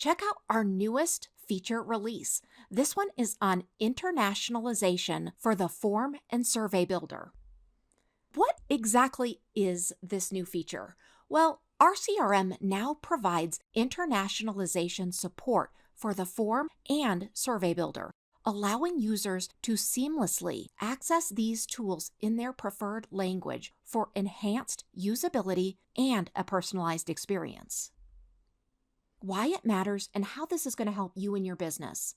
check out our newest feature release. This one is on internationalization for the form and survey builder. What exactly is this new feature? Well, our CRM now provides internationalization support for the form and survey builder, allowing users to seamlessly access these tools in their preferred language for enhanced usability and a personalized experience. Why it matters and how this is going to help you in your business.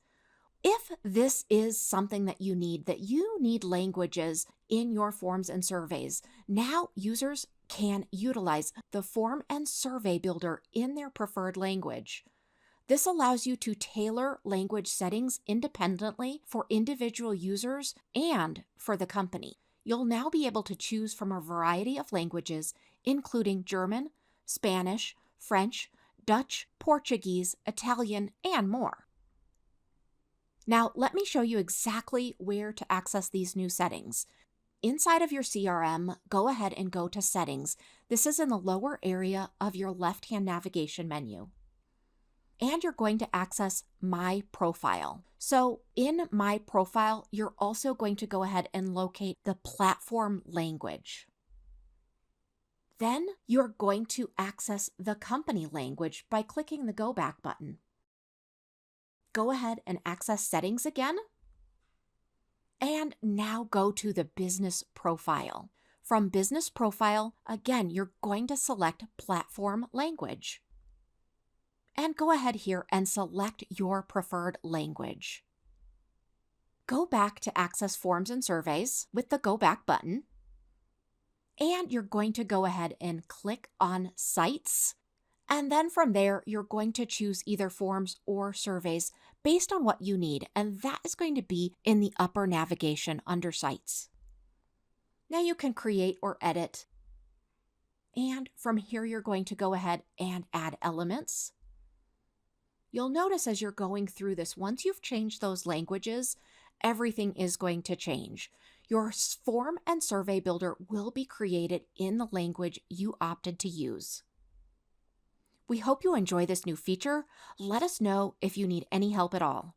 If this is something that you need languages in your forms and surveys, now users can utilize the form and survey builder in their preferred language. This allows you to tailor language settings independently for individual users and for the company. You'll now be able to choose from a variety of languages, including German, Spanish, French, Dutch, Portuguese, Italian, and more. Now, let me show you exactly where to access these new settings. Inside of your CRM, go ahead and go to Settings. This is in the lower area of your left-hand navigation menu. And you're going to access My Profile. So in My Profile, you're also going to go ahead and locate the platform language. Then you're going to access the company language by clicking the Go Back button. Go ahead and access Settings again. And now go to the Business Profile. From Business Profile, again, you're going to select Platform Language. And go ahead here and select your preferred language. Go back to Access Forms and Surveys with the Go Back button. And you're going to go ahead and click on Sites. And then from there, you're going to choose either forms or surveys based on what you need. And that is going to be in the upper navigation under Sites. Now you can create or edit. And from here, you're going to go ahead and add elements. You'll notice as you're going through this, once you've changed those languages, everything is going to change. Your form and survey builder will be created in the language you opted to use. We hope you enjoy this new feature. Let us know if you need any help at all.